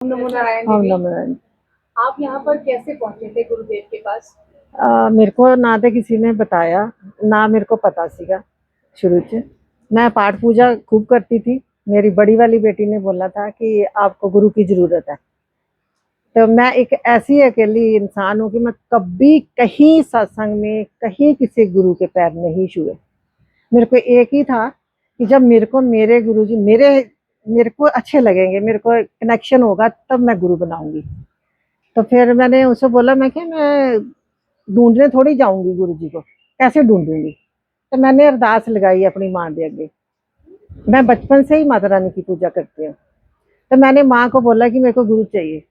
नमो नारायण हाँ दीदी। नमन। आप यहाँ पर कैसे पहुंचे थे गुरुदेव के पास? मेरे को ना तो किसी ने बताया, ना मेरे को पता सीगा शुरू से। मैं पाठ पूजा खूब करती थी। मेरी बड़ी वाली बेटी ने बोला था कि आपको गुरु की जरूरत है। तो मैं एक ऐसी अकेली इंसान हूँ कि मैं कभी कहीं सत्संग में कहीं किसी गुरु के पैर नहीं छुए। मेरे को एक ही था कि जब मेरे को मेरे गुरु जी मेरे को अच्छे लगेंगे, मेरे को कनेक्शन होगा, तब मैं गुरु बनाऊंगी। तो फिर मैंने उससे बोला, मैं ढूंढने थोड़ी जाऊंगी गुरु जी को, कैसे ढूंढूंगी। तो मैंने अरदास लगाई अपनी माँ के आगे। मैं बचपन से ही माता रानी की पूजा करती हूँ। तो मैंने माँ को बोला कि मेरे को गुरु चाहिए।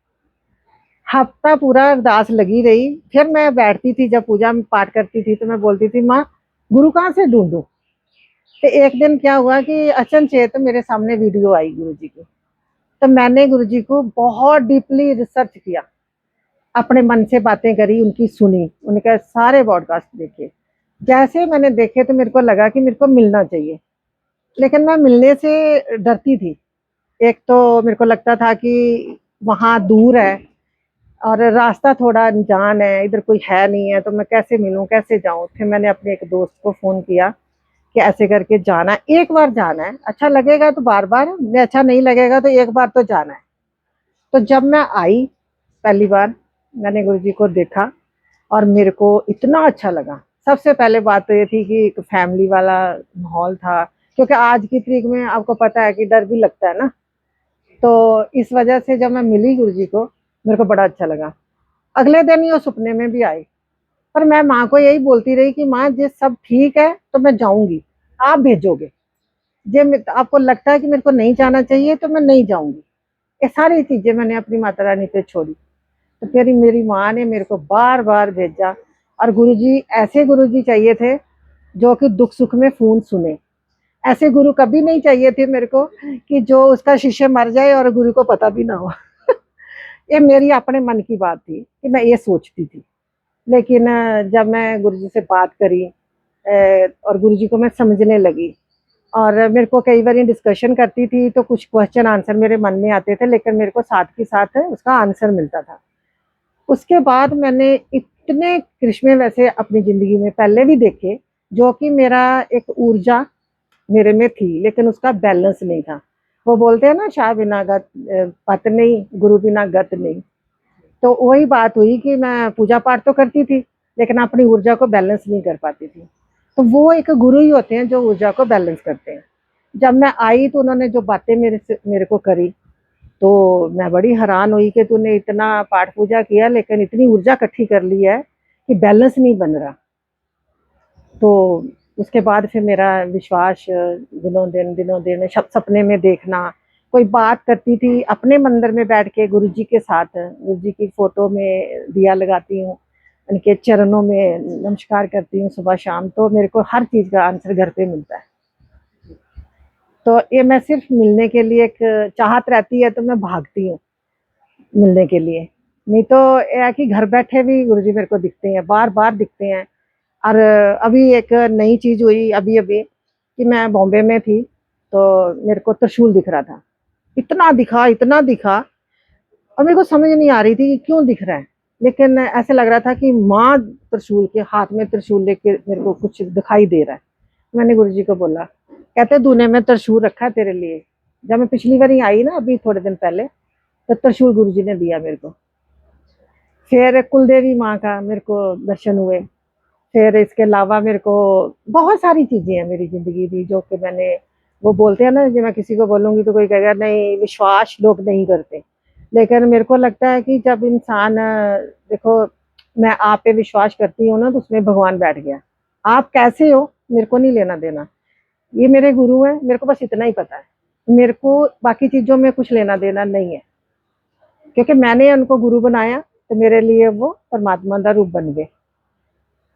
हफ्ता पूरा अरदास लगी रही। फिर मैं बैठती थी, जब पूजा में पाठ करती थी तो मैं बोलती थी, माँ गुरु कहाँ से ढूंढूं। तो एक दिन क्या हुआ कि अचनचेत मेरे सामने वीडियो आई गुरु जी की। तो मैंने गुरु जी को बहुत डीपली रिसर्च किया, अपने मन से बातें करी, उनकी सुनी, उनके सारे पॉडकास्ट देखे। जैसे मैंने देखे तो मेरे को लगा कि मेरे को मिलना चाहिए, लेकिन मैं मिलने से डरती थी। एक तो मेरे को लगता था कि वहाँ दूर है और रास्ता थोड़ा अनजान है, इधर कोई है नहीं है, तो मैं कैसे मिलूँ, कैसे जाऊँ। फिर मैंने अपने एक दोस्त को फ़ोन किया कि ऐसे करके जाना है, एक बार जाना है, अच्छा लगेगा तो बार बार, अच्छा नहीं लगेगा तो एक बार तो जाना है। तो जब मैं आई पहली बार, मैंने गुरु जी को देखा और मेरे को इतना अच्छा लगा। सबसे पहले बात तो ये थी कि एक फैमिली वाला माहौल था, क्योंकि आज की तारीख में आपको पता है कि डर भी लगता है ना। तो इस वजह से जब मैं मिली गुरु जी को, मेरे को बड़ा अच्छा लगा। अगले दिन ही वो सपने में भी आए। पर मैं माँ को यही बोलती रही कि माँ जी सब ठीक है तो मैं जाऊंगी, आप भेजोगे। जब आपको लगता है कि मेरे को नहीं जाना चाहिए तो मैं नहीं जाऊंगी। ये सारी चीजें मैंने अपनी माता रानी पे छोड़ी। तो फिर मेरी माँ ने मेरे को बार बार भेजा। और गुरुजी, ऐसे गुरुजी चाहिए थे जो कि दुख सुख में फोन सुने। ऐसे गुरु कभी नहीं चाहिए थे मेरे को कि जो उसका शिष्य मर जाए और गुरु को पता भी ना हो। ये मेरी अपने मन की बात थी कि मैं ये सोचती थी। लेकिन जब मैं गुरु जी से बात करी और गुरु जी को मैं समझने लगी, और मेरे को कई बार डिस्कशन करती थी तो कुछ क्वेश्चन आंसर मेरे मन में आते थे, लेकिन मेरे को साथ के साथ उसका आंसर मिलता था। उसके बाद मैंने इतने करिश्मे वैसे अपनी ज़िंदगी में पहले भी देखे, जो कि मेरा एक ऊर्जा मेरे में थी, लेकिन उसका बैलेंस नहीं था। वो बोलते हैं ना, शाह बिना गत पत नहीं, गुरु बिना गत नहीं। तो वही बात हुई कि मैं पूजा पाठ तो करती थी, लेकिन अपनी ऊर्जा को बैलेंस नहीं कर पाती थी। तो वो एक गुरु ही होते हैं जो ऊर्जा को बैलेंस करते हैं। जब मैं आई तो उन्होंने जो बातें मेरे को करी, तो मैं बड़ी हैरान हुई कि तूने इतना पाठ पूजा किया लेकिन इतनी ऊर्जा इकट्ठी कर ली है कि बैलेंस नहीं बन रहा। तो उसके बाद फिर मेरा विश्वास दिनों दिन सपने में देखना। कोई बात करती थी अपने मंदिर में बैठ के गुरु जी के साथ, गुरु जी की फोटो में दिया लगाती हूँ, उनके चरणों में नमस्कार करती हूँ सुबह शाम, तो मेरे को हर चीज़ का आंसर घर पे मिलता है। तो ये मैं सिर्फ मिलने के लिए एक चाहत रहती है तो मैं भागती हूँ मिलने के लिए। नहीं तो ये है कि घर बैठे भी गुरुजी मेरे को दिखते हैं, बार-बार दिखते हैं। और अभी एक नई चीज़ हुई अभी-अभी कि मैं बॉम्बे में थी, तो मेरे को त्रिशूल दिख रहा था। इतना दिखा और मेरे को समझ नहीं आ रही थी कि क्यों दिख रहा है। लेकिन ऐसे लग रहा था कि माँ त्रिशूल के हाथ में त्रिशूल लेके मेरे को कुछ दिखाई दे रहा है। मैंने गुरुजी को बोला, कहते तूने मैं त्रिशूल रखा है तेरे लिए। जब मैं पिछली बारी आई ना अभी थोड़े दिन पहले, तो त्रिशूल गुरुजी ने दिया मेरे को। फिर कुलदेवी माँ का मेरे को दर्शन हुए। फिर इसके अलावा मेरे को बहुत सारी चीज़ें हैं मेरी ज़िंदगी की जो कि मैंने, वो बोलते हैं ना, जो मैं किसी को बोलूँगी तो कोई कहेगा नहीं, विश्वास लोग नहीं करते। लेकिन मेरे को लगता है कि जब इंसान देखो, मैं आप पे विश्वास करती हूँ ना तो उसमें भगवान बैठ गया। आप कैसे हो मेरे को नहीं लेना देना। ये मेरे गुरु हैं, मेरे को बस इतना ही पता है। मेरे को बाकी चीज़ों में कुछ लेना देना नहीं है, क्योंकि मैंने उनको गुरु बनाया तो मेरे लिए वो परमात्मा का रूप बन गए,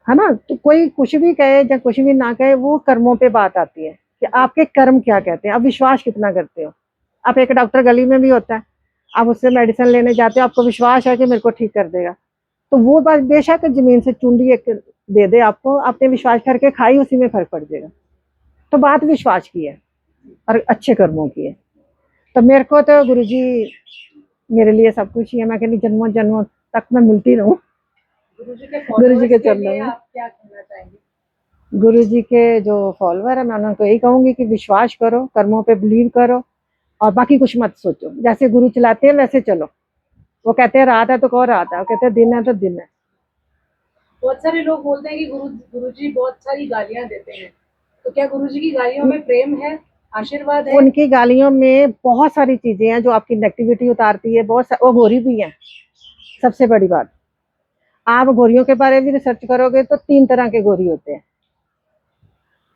है ना। तो कोई कुछ भी कहे या कुछ भी ना कहे, वो कर्मों पे बात आती है कि आपके कर्म क्या कहते हैं, आप विश्वास कितना करते हो। आप एक डॉक्टर गली में भी होता है, आप उससे मेडिसिन लेने जाते हो, आपको विश्वास है कि मेरे को ठीक कर देगा, तो वो बात बेशक जमीन से चुंडी एक दे दे आपको, आपने विश्वास करके खाई, उसी में फर्क पड़ जाएगा। तो बात विश्वास की है और अच्छे कर्मों की है। तो मेरे को तो गुरु जी मेरे लिए सब कुछ ही है। मैं कहती जन्मों जन्मों तक मैं मिलती रहूं गुरुजी के गुरुजी के फॉलोअर्स के चरणों लिए में। आप क्या कहना चाहेंगे? गुरुजी के जो फॉलोअर है, मैं उनको यही कहूंगी कि विश्वास करो, कर्मों पे बिलीव करो और बाकी कुछ मत सोचो। जैसे गुरु चलाते हैं वैसे चलो। वो कहते हैं रात है तो कहो रात है, वो कहते हैं दिन है तो दिन है। बहुत सारे लोग बोलते हैं कि गुरुजी बहुत सारी गालियां देते हैं, तो क्या गुरुजी की गालियों में प्रेम है, आशीर्वाद है? उनकी गालियों में बहुत सारी चीजें हैं जो आपकी नेगेटिविटी उतारती है। वो गोरी भी है। सबसे बड़ी बात, आप गोरियों के बारे में रिसर्च करोगे तो 3 तरह के गोरी होते हैं,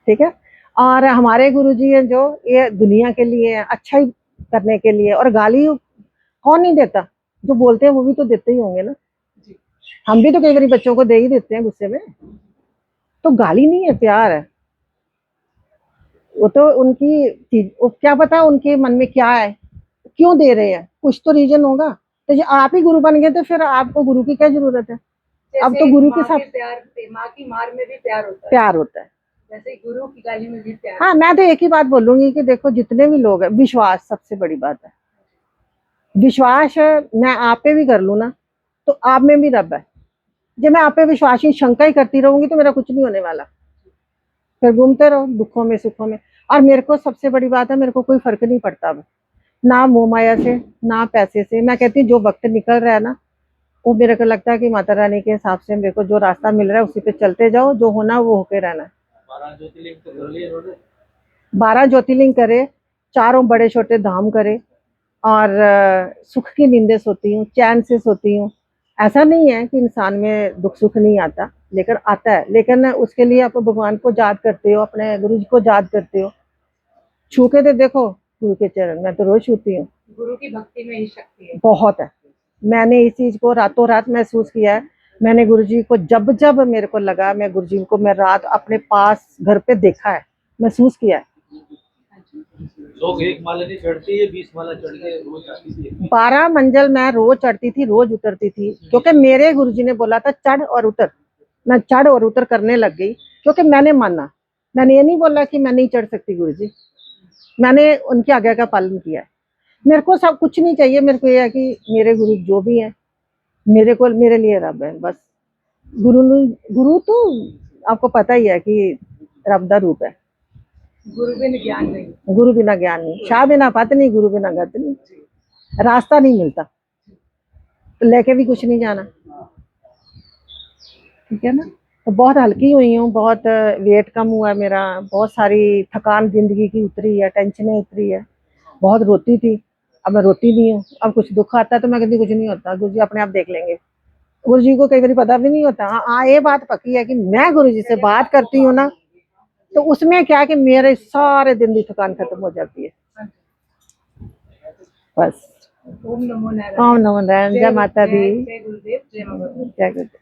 ठीक है। और हमारे गुरुजी हैं जो, ये दुनिया के लिए है, अच्छा ही करने के लिए। और गाली कौन नहीं देता? जो बोलते हैं वो भी तो देते ही होंगे ना। जी। हम भी तो कई बार बच्चों को दे ही देते हैं गुस्से में। तो गाली नहीं है, प्यार है। वो तो उनकी चीज, वो क्या पता उनके मन में क्या है, क्यों दे रहे हैं, कुछ तो रीजन होगा। तो जो आप ही गुरु बन गए तो फिर आपको गुरु की क्या जरूरत है? अब जैसे तो गुरु के माँ साथ के प्यार, माँ की मार में भी प्यार होता है, प्यार होता है। वैसे ही गुरु की गाली में भी प्यार। हाँ, मैं तो एक ही बात बोलूंगी कि देखो जितने भी लोग हैं, विश्वास सबसे बड़ी बात है। विश्वास मैं आप पे भी कर लूँ ना, तो आप में भी रब है। जब मैं आप पे विश्वास ही शंका ही करती रहूंगी तो मेरा कुछ नहीं होने वाला। फिर घूमते रहो दुखों में सुखों में। और मेरे को सबसे बड़ी बात है, मेरे को कोई फर्क नहीं पड़ता अब, ना मोह माया से ना पैसे से। मैं कहती हूँ जो वक्त निकल रहा है ना, वो मेरे को लगता है कि माता रानी के हिसाब से मेरे को जो रास्ता मिल रहा है उसी पे चलते जाओ, जो होना वो होके रहना है। 12 ज्योतिर्लिंग करे, चारों बड़े छोटे धाम करे, और सुख की नींदें सोती हूँ, चैन से सोती हूँ। ऐसा नहीं है कि इंसान में दुख सुख नहीं आता, लेकिन आता है। लेकिन उसके लिए आप भगवान को याद करते हो, अपने गुरु जी को याद करते हो। छू के तो देखो गुरु के चरण, मैं तो रोज छूती हूँ। गुरु की भक्ति में ही शक्ति है। बहुत है। मैंने इस चीज को रातों रात महसूस किया है। मैंने गुरुजी को जब जब मेरे को लगा, मैं गुरुजी को मैं रात अपने पास घर पे देखा है, महसूस किया है। लोग 1 माला नहीं चढ़ती है, 20 माला चढ़ के रोज आती थी। 12 मंजिल मैं रोज चढ़ती थी, रोज उतरती थी, क्योंकि मेरे गुरुजी ने बोला था चढ़ और उतर। मैं चढ़ और उतर करने लग गई, क्योंकि मैंने माना। मैंने ये नहीं बोला कि मैं नहीं चढ़ सकती गुरुजी, मैंने उनकी आज्ञा का पालन किया है। मेरे को सब कुछ नहीं चाहिए, मेरे को ये है कि मेरे गुरु जो भी है मेरे को, मेरे लिए रब है बस। गुरु तो आपको पता ही है कि रब दा रूप है। गुरु बिन ज्ञान नहीं। गुरु बिना ज्ञान नहीं, शाह बिना पत नहीं, गुरु बिना गत नहीं। रास्ता नहीं मिलता तो लेके भी कुछ नहीं जाना, ठीक है ना। तो बहुत हल्की हुई हूँ, बहुत वेट कम हुआ है मेरा, बहुत सारी थकान जिंदगी की उतरी है, टेंशनें उतरी है। बहुत रोती थी, अब मैं रोती नहीं हूँ। अब कुछ दुख आता है तो मैं कहती कुछ नहीं होता, गुरु जी अपने आप देख लेंगे। गुरु जी को कई बार पता भी नहीं होता। हाँ, ये बात पक्की है कि मैं गुरु जी से बात करती हूँ ना, तो उसमें क्या है कि मेरे सारे दिन की थकान खत्म हो जाती है। बस। ओम नमो नारायण। ओम नमो नारायण। जय माता दी। जय गुरुदेव, जय माता दी। जय गुरुदेव।